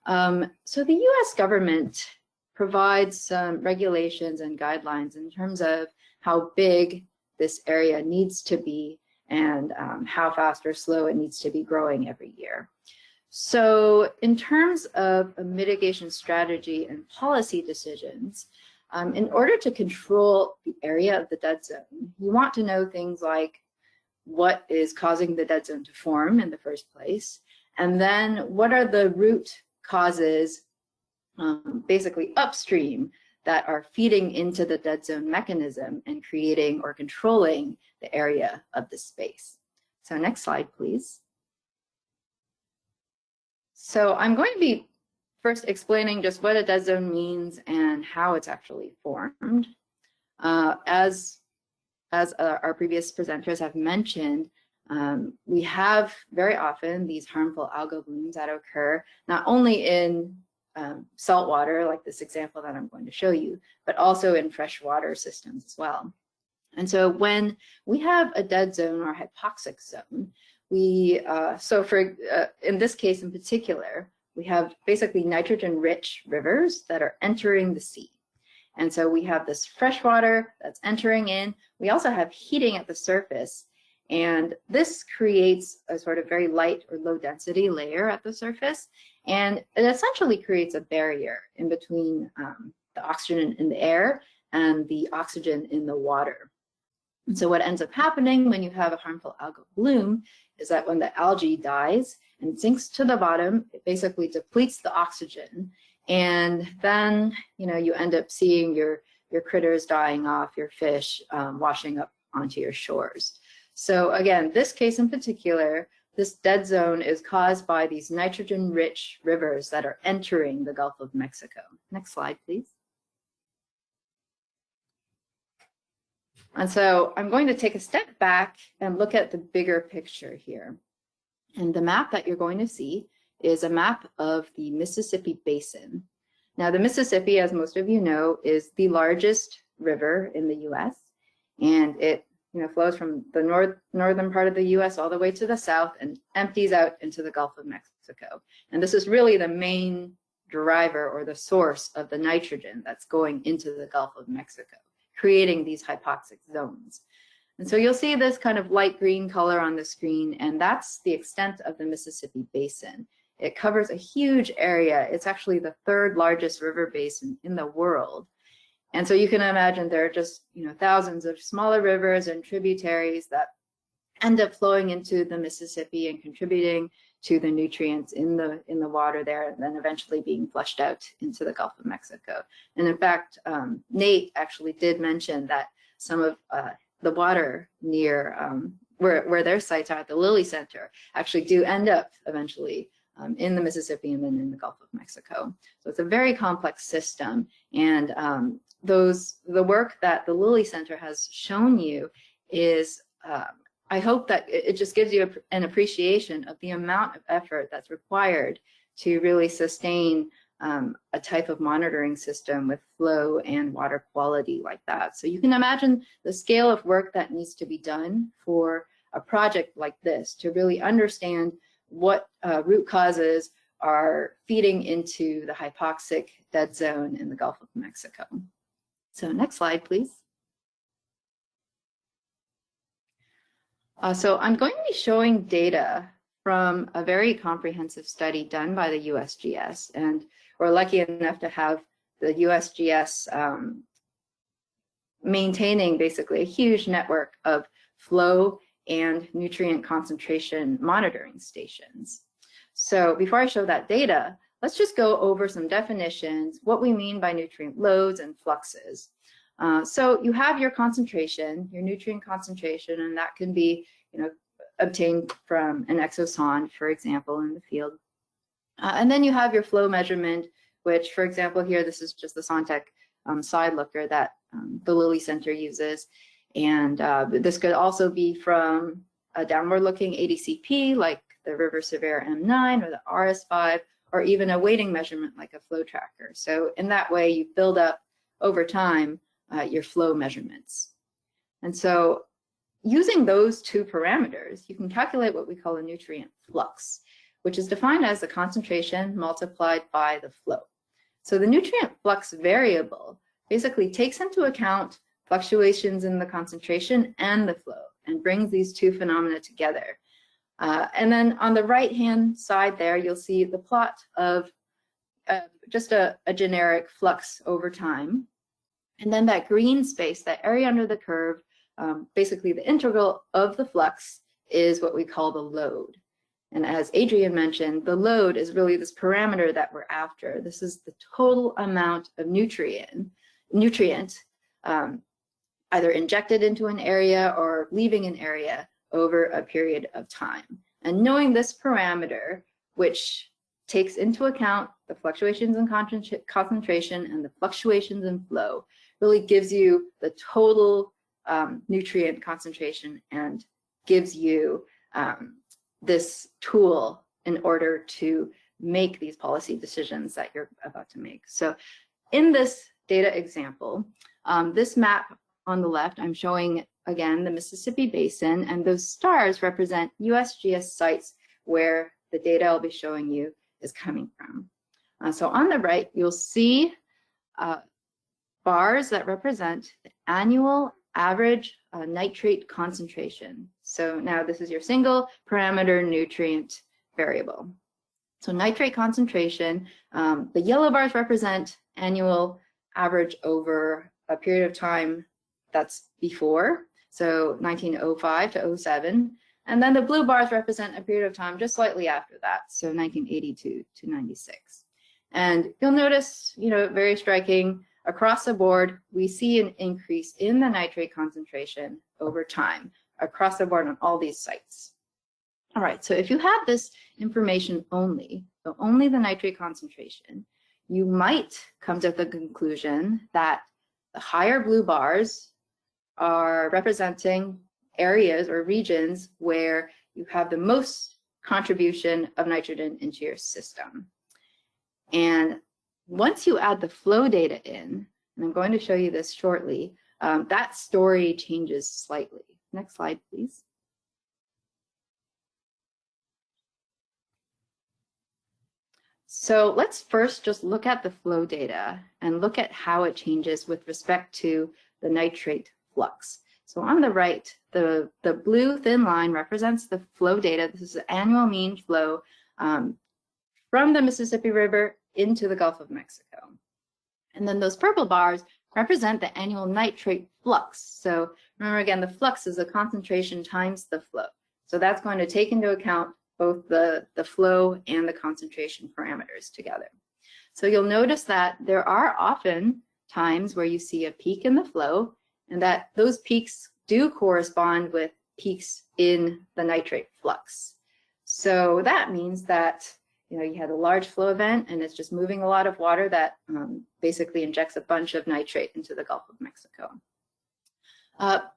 So the US government provides some regulations and guidelines in terms of how big this area needs to be and how fast or slow it needs to be growing every year. So in terms of a mitigation strategy and policy decisions, in order to control the area of the dead zone, you want to know things like what is causing the dead zone to form in the first place, and then what are the root causes, basically upstream, that are feeding into the dead zone mechanism and creating or controlling the area of the space. So next slide, please. So I'm going to be first explaining just what a dead zone means and how it's actually formed. As our previous presenters have mentioned, we have very often these harmful algal blooms that occur not only in salt water, like this example that I'm going to show you, but also in freshwater systems as well. And so when we have a dead zone or hypoxic zone, in this case in particular, we have basically nitrogen-rich rivers that are entering the sea. And so we have this fresh water that's entering in. We also have heating at the surface. And this creates a sort of very light or low density layer at the surface. And it essentially creates a barrier in between the oxygen in the air and the oxygen in the water. And so what ends up happening when you have a harmful algal bloom is that when the algae dies and sinks to the bottom, it basically depletes the oxygen. And then, you end up seeing your critters dying off, your fish washing up onto your shores. So again, this case in particular, this dead zone is caused by these nitrogen-rich rivers that are entering the Gulf of Mexico. Next slide, please. And so I'm going to take a step back and look at the bigger picture here. And the map that you're going to see is a map of the Mississippi Basin. Now, the Mississippi, as most of you know, is the largest river in the US, and it flows from the northern part of the US all the way to the south and empties out into the Gulf of Mexico. And this is really the main driver or the source of the nitrogen that's going into the Gulf of Mexico, creating these hypoxic zones. And so you'll see this kind of light green color on the screen, and that's the extent of the Mississippi Basin. It covers a huge area. It's actually the third largest river basin in the world. And so you can imagine there are just thousands of smaller rivers and tributaries that end up flowing into the Mississippi and contributing to the nutrients in the water there, and then eventually being flushed out into the Gulf of Mexico. And in fact, Nate actually did mention that some of the water near where their sites are at the Lilly Center actually do end up eventually in the Mississippi and then in the Gulf of Mexico. So it's a very complex system, and the work that the Lilly Center has shown you is, I hope that it just gives you an appreciation of the amount of effort that's required to really sustain a type of monitoring system with flow and water quality like that. So you can imagine the scale of work that needs to be done for a project like this to really understand what root causes are feeding into the hypoxic dead zone in the Gulf of Mexico. So next slide, please. So I'm going to be showing data from a very comprehensive study done by the USGS, and we're lucky enough to have the USGS maintaining basically a huge network of flow and nutrient concentration monitoring stations. So before I show that data, let's just go over some definitions, what we mean by nutrient loads and fluxes. So you have your concentration, your nutrient concentration, and that can be, obtained from an exosonde, for example, in the field. And then you have your flow measurement, which, for example, here, this is just the Sontec side looker that the Lilly Center uses. And this could also be from a downward-looking ADCP, like the River Severe M9 or the RS5, or even a weighting measurement like a flow tracker. So in that way, you build up over time your flow measurements. And so using those two parameters, you can calculate what we call a nutrient flux, which is defined as the concentration multiplied by the flow. So the nutrient flux variable basically takes into account fluctuations in the concentration and the flow and brings these two phenomena together. And then on the right-hand side there, you'll see the plot of just a generic flux over time. And then that green space, that area under the curve, basically the integral of the flux is what we call the load. And as Adrian mentioned, the load is really this parameter that we're after. This is the total amount of nutrient either injected into an area or leaving an area over a period of time. And knowing this parameter, which takes into account the fluctuations in concentration and the fluctuations in flow, really gives you the total nutrient concentration and gives you this tool in order to make these policy decisions that you're about to make. So in this data example, this map on the left, I'm showing again the Mississippi Basin, and those stars represent USGS sites where the data I'll be showing you is coming from. So on the right, you'll see bars that represent the annual average nitrate concentration. So now this is your single parameter nutrient variable. So nitrate concentration, the yellow bars represent annual average over a period of time that's before, so 1905 to 07. And then the blue bars represent a period of time just slightly after that, so 1982 to 96. And you'll notice, very striking, across the board, we see an increase in the nitrate concentration over time, across the board on all these sites. All right, so if you have this information only, so only the nitrate concentration, you might come to the conclusion that the higher blue bars are representing areas or regions where you have the most contribution of nitrogen into your system. And once you add the flow data in, and I'm going to show you this shortly, that story changes slightly. Next slide, please. So let's first just look at the flow data and look at how it changes with respect to the nitrate flux. So on the right, the blue thin line represents the flow data. This is the annual mean flow from the Mississippi River into the Gulf of Mexico. And then those purple bars represent the annual nitrate flux. So remember again, the flux is the concentration times the flow. So that's going to take into account both the flow and the concentration parameters together. So you'll notice that there are often times where you see a peak in the flow, and that those peaks do correspond with peaks in the nitrate flux. So that means that you had a large flow event and it's just moving a lot of water that basically injects a bunch of nitrate into the Gulf of Mexico.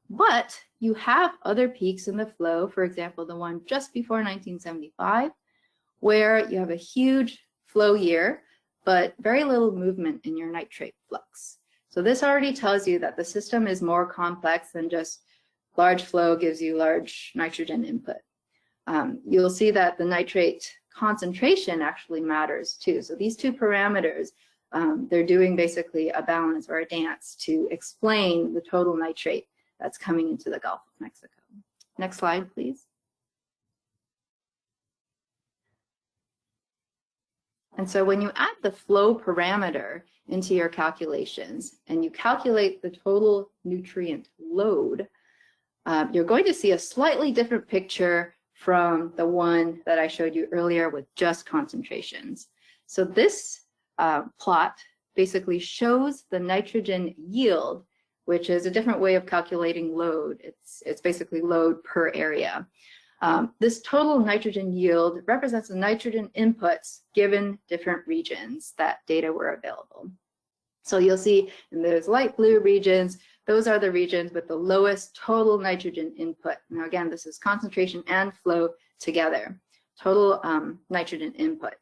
But you have other peaks in the flow, for example, the one just before 1975, where you have a huge flow year, but very little movement in your nitrate flux. So this already tells you that the system is more complex than just large flow gives you large nitrogen input. You'll see that the nitrate concentration actually matters too. So these two parameters, they're doing basically a balance or a dance to explain the total nitrate that's coming into the Gulf of Mexico. Next slide, please. And so when you add the flow parameter into your calculations and you calculate the total nutrient load, you're going to see a slightly different picture from the one that I showed you earlier with just concentrations. So this plot basically shows the nitrogen yield, which is a different way of calculating load. It's basically load per area. This total nitrogen yield represents the nitrogen inputs given different regions that data were available. So you'll see in those light blue regions, those are the regions with the lowest total nitrogen input. Now again, this is concentration and flow together, total nitrogen input.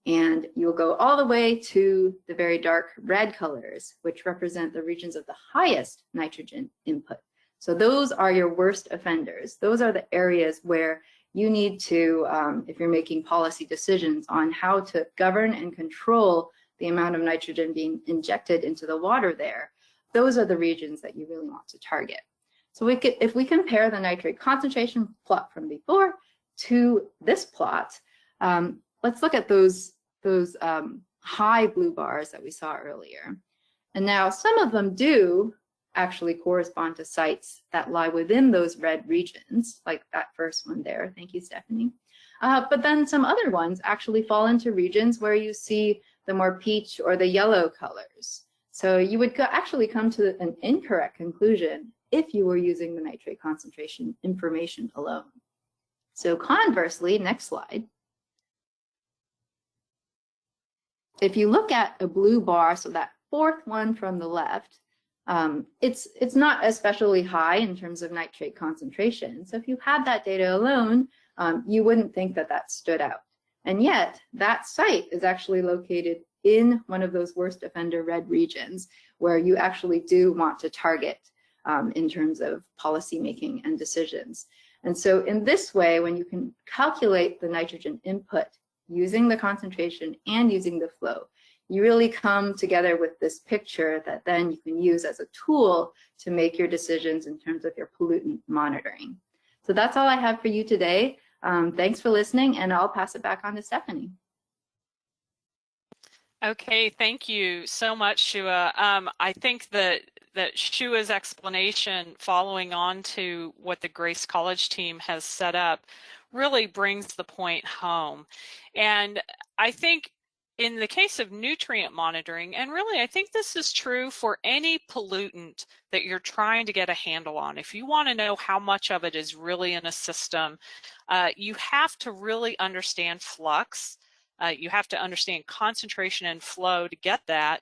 And you'll go all the way to the very dark red colors, which represent the regions of the highest nitrogen input. So those are your worst offenders. Those are the areas where you need to, if you're making policy decisions on how to govern and control the amount of nitrogen being injected into the water there, those are the regions that you really want to target. So if we compare the nitrate concentration plot from before to this plot, let's look at those high blue bars that we saw earlier. And now some of them do actually correspond to sites that lie within those red regions, like that first one there. Thank you, Stephanie. But then some other ones actually fall into regions where you see the more peach or the yellow colors. So you would actually come to an incorrect conclusion if you were using the nitrate concentration information alone. So conversely, next slide. If you look at a blue bar, so that fourth one from the left, it's not especially high in terms of nitrate concentration. So if you had that data alone, you wouldn't think that that stood out. And yet that site is actually located in one of those worst offender red regions where you actually do want to target in terms of policy making and decisions. And so in this way, when you can calculate the nitrogen input using the concentration and using the flow, you really come together with this picture that then you can use as a tool to make your decisions in terms of your pollutant monitoring. So that's all I have for you today. Thanks for listening, and I'll pass it back on to Stephanie. Okay, thank you so much, Shua. I think that Shua's explanation, following on to what the Grace College team has set up, really brings the point home. And I think in the case of nutrient monitoring, and really I think this is true for any pollutant that you're trying to get a handle on, if you want to know how much of it is really in a system, you have to really understand flux. You have to understand concentration and flow to get that.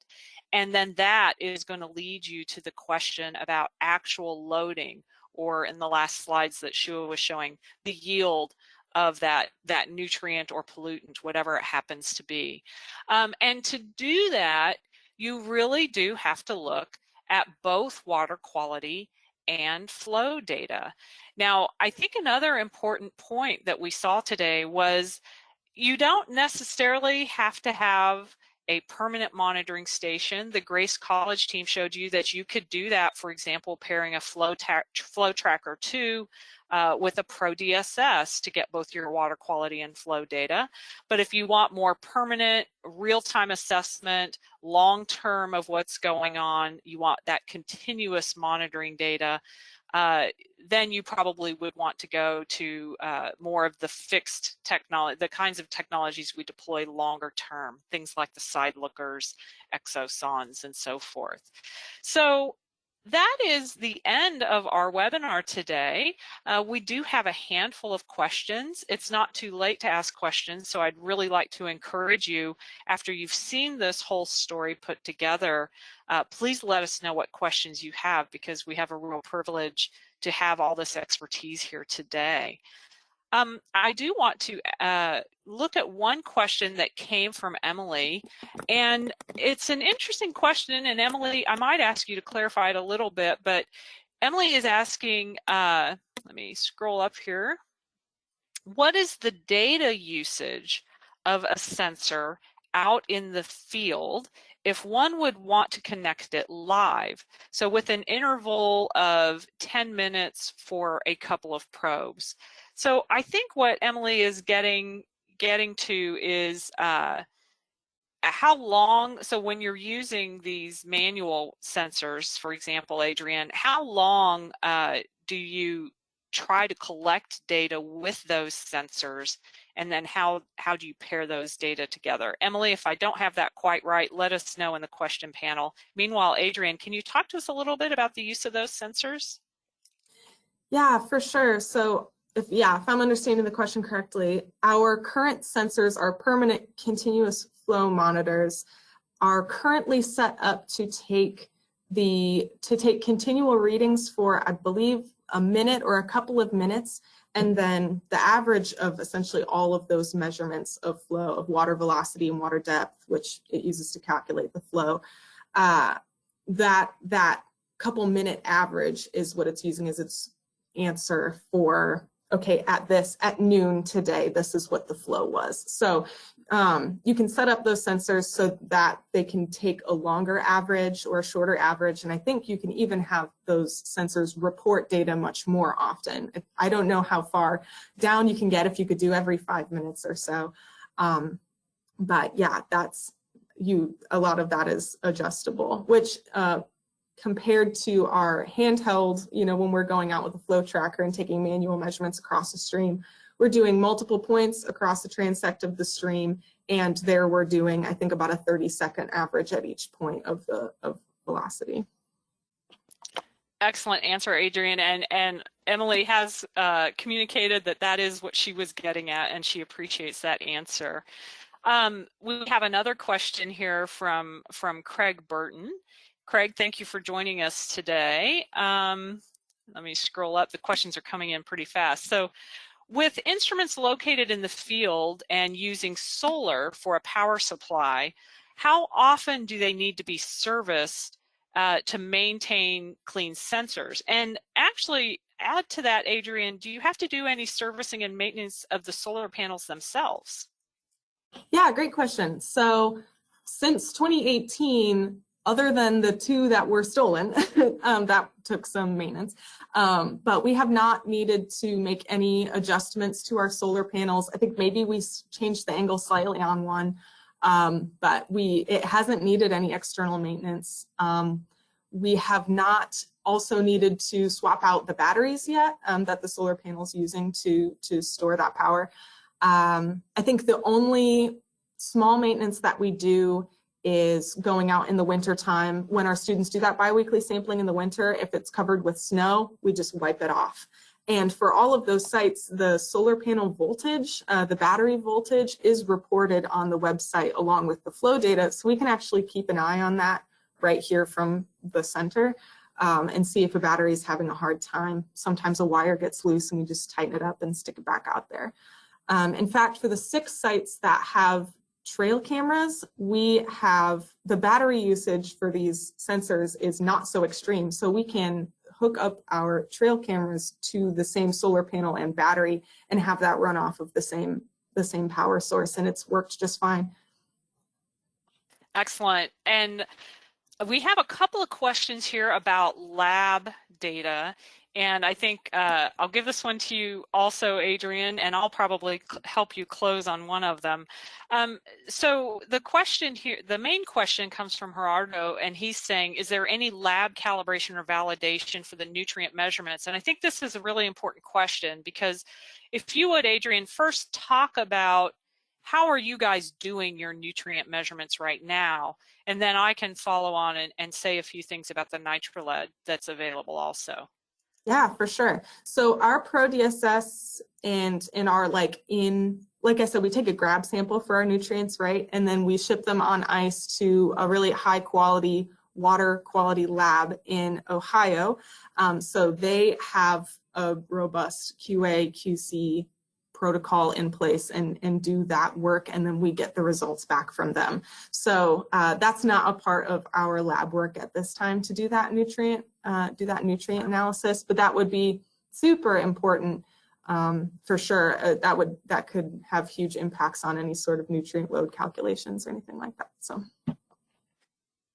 And then that is going to lead you to the question about actual loading, or in the last slides that Shua was showing, the yield of that nutrient or pollutant, whatever it happens to be. And to do that, you really do have to look at both water quality and flow data. Now, I think another important point that we saw today was you don't necessarily have to have a permanent monitoring station. The Grace College team showed you that you could do that, for example, pairing a flow tracker 2 with a Pro DSS to get both your water quality and flow data. But if you want more permanent, real-time assessment, long-term of what's going on, you want that continuous monitoring data, then you probably would want to go to more of the fixed technology, the kinds of technologies we deploy longer term, things like the side lookers, exosons, and so forth. So that is the end of our webinar today. We do have a handful of questions. It's not too late to ask questions, so I'd really like to encourage you, after you've seen this whole story put together, please let us know what questions you have, because we have a real privilege to have all this expertise here today. I do want to look at one question that came from Emily, and it's an interesting question. And Emily, I might ask you to clarify it a little bit, but Emily is asking, let me scroll up here. What is the data usage of a sensor out in the field if one would want to connect it live? So with an interval of 10 minutes for a couple of probes. So I think what Emily is getting to is how long, so when you're using these manual sensors, for example, Adrienne, how long do you try to collect data with those sensors, and then how do you pair those data together? Emily, if I don't have that quite right, let us know in the question panel. Meanwhile, Adrienne, can you talk to us a little bit about the use of those sensors? Yeah, for sure. So if I'm understanding the question correctly, our current sensors, our permanent continuous flow monitors, are currently set up to take continual readings for, I believe, a minute or a couple of minutes, and then the average of essentially all of those measurements of flow, of water velocity and water depth, which it uses to calculate the flow, that couple minute average is what it's using as its answer for, okay, at noon today, this is what the flow was. So you can set up those sensors so that they can take a longer average or a shorter average. And I think you can even have those sensors report data much more often. I don't know how far down you can get if you could do every 5 minutes or so. But yeah, a lot of that is adjustable, which compared to our handheld, when we're going out with a flow tracker and taking manual measurements across the stream, we're doing multiple points across the transect of the stream, and there we're doing, I think, about a 30-second average at each point of velocity. Excellent answer, Adrienne, and Emily has communicated that is what she was getting at, and she appreciates that answer. We have another question here from Craig Burton. Craig, thank you for joining us today. Let me scroll up. The questions are coming in pretty fast. So, with instruments located in the field and using solar for a power supply, how often do they need to be serviced to maintain clean sensors? And actually, add to that, Adrienne, do you have to do any servicing and maintenance of the solar panels themselves? Yeah, great question. So since 2018, other than the 2 that were stolen, that took some maintenance, but we have not needed to make any adjustments to our solar panels. I think maybe we changed the angle slightly on one, but it hasn't needed any external maintenance. We have not also needed to swap out the batteries yet that the solar panel's using to store that power. I think the only small maintenance that we do is going out in the winter time when our students do that biweekly sampling in the winter. If it's covered with snow, we just wipe it off. And for all of those sites, the solar panel voltage, the battery voltage, is reported on the website along with the flow data. So we can actually keep an eye on that right here from the center and see if a battery is having a hard time. Sometimes a wire gets loose and we just tighten it up and stick it back out there. In fact, for the 6 sites that have trail cameras, we have the battery usage for these sensors is not so extreme. So we can hook up our trail cameras to the same solar panel and battery and have that run off of the same power source, and it's worked just fine. Excellent. And we have a couple of questions here about lab data. And I think I'll give this one to you also, Adrienne, and I'll probably help you close on one of them. So the question here, the main question comes from Gerardo, and he's saying, is there any lab calibration or validation for the nutrient measurements? And I think this is a really important question, because if you would, Adrienne, first talk about how are you guys doing your nutrient measurements right now? And then I can follow on and say a few things about the Nitrate that's available also. Yeah, for sure. So our ProDSS and in our like I said, we take a grab sample for our nutrients, right? And then we ship them on ice to a really high quality water quality lab in Ohio. So they have a robust QA, QC protocol in place and do that work, and then we get the results back from them. So that's not a part of our lab work at this time to do that nutrient analysis, but that would be super important for sure. That could have huge impacts on any sort of nutrient load calculations or anything like that. So.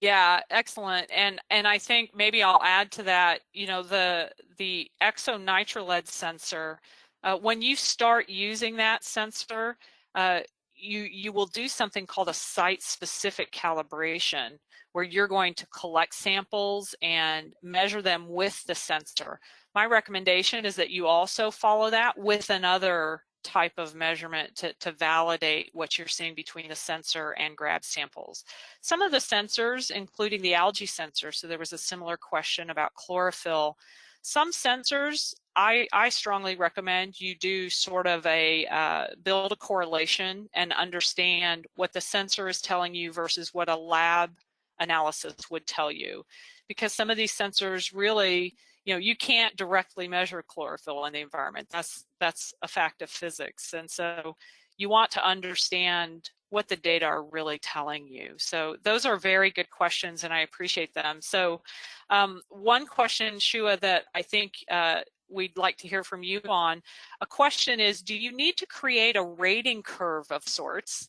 Yeah, excellent. And I think maybe I'll add to that, you know, the exonitroled sensor, when you start using that sensor, you will do something called a site-specific calibration, where you're going to collect samples and measure them with the sensor. My recommendation is that you also follow that with another type of measurement to validate what you're seeing between the sensor and grab samples. Some of the sensors, including the algae sensor, so there was a similar question about chlorophyll. Some sensors, I strongly recommend you do sort of a build a correlation and understand what the sensor is telling you versus what a lab analysis would tell you, because some of these sensors really, you know, you can't directly measure chlorophyll in the environment. That's a fact of physics. And so you want to understand what the data are really telling you. So those are very good questions, and I appreciate them. So one question, Shua, that I think we'd like to hear from you on, a question is, do you need to create a rating curve of sorts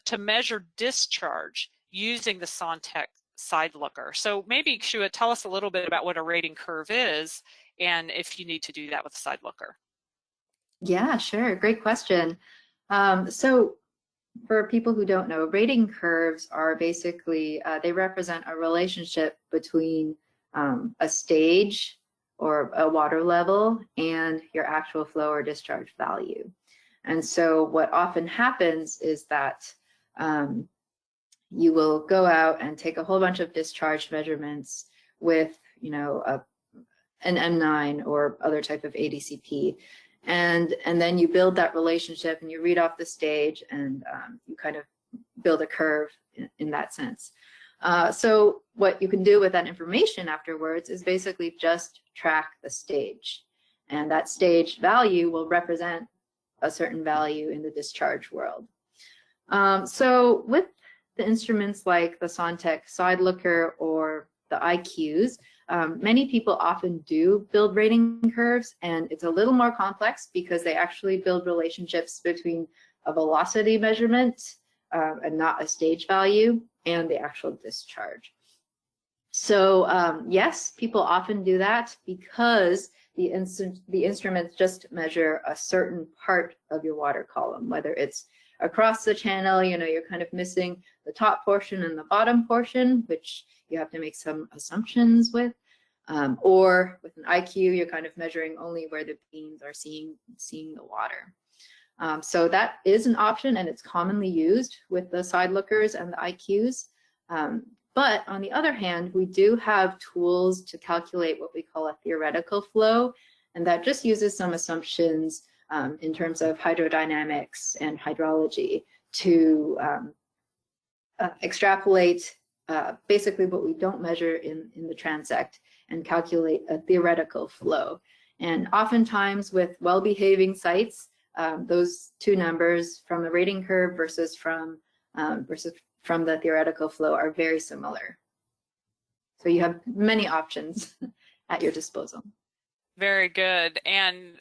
to measure discharge using the Sontec side looker? So maybe, Shua, tell us a little bit about what a rating curve is and if you need to do that with the side looker. Yeah, sure. Great question. So for people who don't know, rating curves are basically, they represent a relationship between a stage or a water level and your actual flow or discharge value. And so what often happens is that you will go out and take a whole bunch of discharge measurements with, you know, an M9 or other type of ADCP. And then you build that relationship and you read off the stage, and you kind of build a curve in that sense. So what you can do with that information afterwards is basically just track the stage. And that stage value will represent a certain value in the discharge world. So with the instruments like the Sontec side looker or the IQs, many people often do build rating curves, and it's a little more complex because they actually build relationships between a velocity measurement and not a stage value and the actual discharge. So yes, people often do that because the instruments just measure a certain part of your water column, whether it's across the channel, you know, you're kind of missing the top portion and the bottom portion, which you have to make some assumptions with. Or with an IQ, you're kind of measuring only where the beans are seeing the water. So that is an option, and it's commonly used with the side lookers and the IQs. But on the other hand, we do have tools to calculate what we call a theoretical flow, and that just uses some assumptions in terms of hydrodynamics and hydrology to extrapolate basically what we don't measure in the transect and calculate a theoretical flow. And oftentimes with well-behaving sites, those two numbers from the rating curve versus from the theoretical flow are very similar. So you have many options at your disposal. Very good. And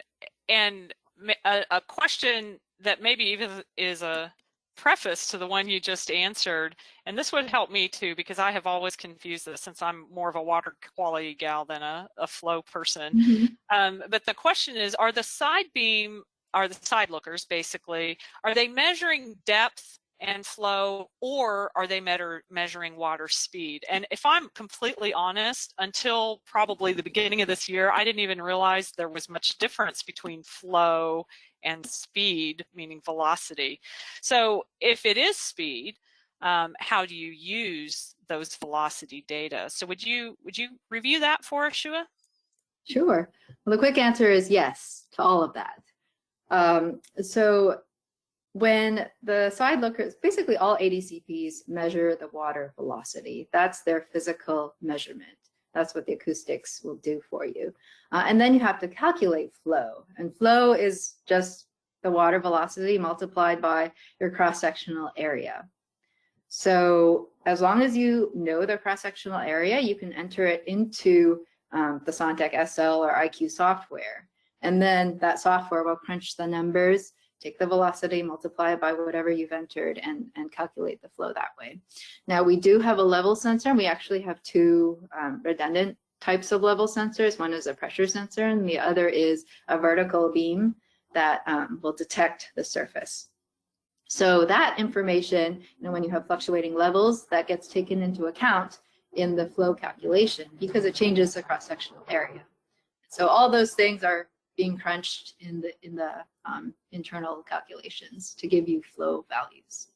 a question that maybe even is a preface to the one you just answered, and this would help me too, because I have always confused this since I'm more of a water quality gal than a flow person. Mm-hmm. But the question is, are the side lookers basically, are they measuring depth and flow, or are they measuring water speed? And if I'm completely honest, until probably the beginning of this year, I didn't even realize there was much difference between flow and speed, meaning velocity. So if it is speed, how do you use those velocity data? So would you review that for us, Shua? Sure. Well, the quick answer is yes to all of that. So when the side lookers, basically all ADCPs measure the water velocity. That's their physical measurement. That's what the acoustics will do for you. And then you have to calculate flow. And flow is just the water velocity multiplied by your cross-sectional area. So as long as you know the cross-sectional area, you can enter it into the Sontec SL or IQ software. And then that software will crunch the numbers, take the velocity, multiply it by whatever you've entered, and calculate the flow that way. Now, we do have a level sensor, and we actually have two redundant types of level sensors. One is a pressure sensor, and the other is a vertical beam that will detect the surface. So that information, when you have fluctuating levels, that gets taken into account in the flow calculation because it changes the cross-sectional area. So all those things are being crunched in the internal calculations to give you flow values.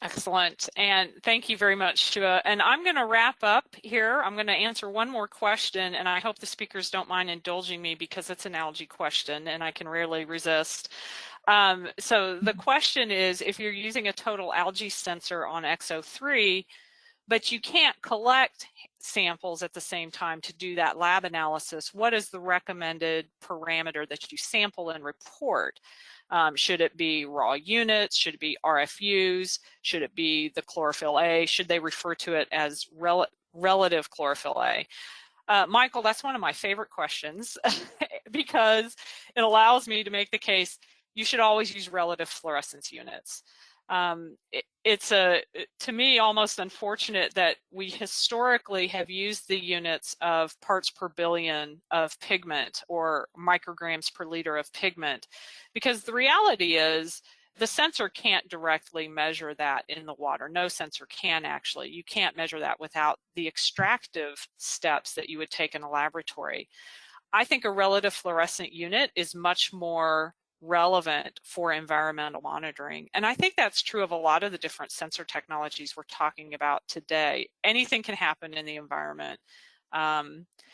Excellent, and thank you very much, Shua. And I'm going to wrap up here. I'm going to answer one more question, and I hope the speakers don't mind indulging me because it's an algae question, and I can rarely resist. So the question is, if you're using a total algae sensor on XO3, but you can't collect samples at the same time to do that lab analysis, what is the recommended parameter that you sample and report? Should it be raw units? Should it be RFUs? Should it be the chlorophyll A? Should they refer to it as relative chlorophyll A? Michael, that's one of my favorite questions because it allows me to make the case you should always use relative fluorescence units. It's to me almost unfortunate that we historically have used the units of parts per billion of pigment or micrograms per liter of pigment, because the reality is the sensor can't directly measure that in the water. No sensor can actually. You can't measure that without the extractive steps that you would take in a laboratory. I think a relative fluorescent unit is much more relevant for environmental monitoring. And I think that's true of a lot of the different sensor technologies we're talking about today. Anything can happen in the environment.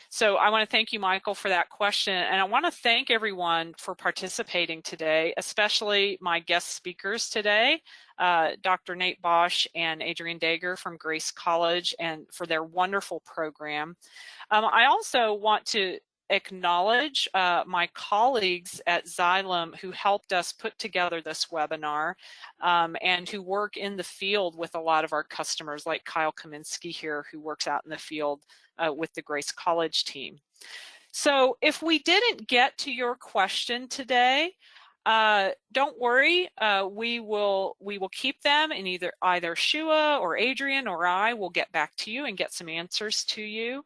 So I want to thank you, Michael, for that question. And I want to thank everyone for participating today, especially my guest speakers today, Dr. Nate Bosch and Adrian Dager from Grace College, and for their wonderful program. I also want to acknowledge my colleagues at Xylem who helped us put together this webinar and who work in the field with a lot of our customers, like Kyle Kaminsky here, who works out in the field with the Grace College team. So if we didn't get to your question today, don't worry, we will keep them, and either Shua or Adrian or I will get back to you and get some answers to you.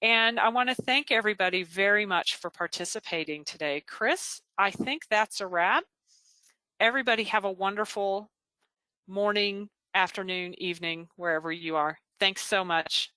And I want to thank everybody very much for participating today. Chris, I think that's a wrap. Everybody have a wonderful morning, afternoon, evening, wherever you are. Thanks so much.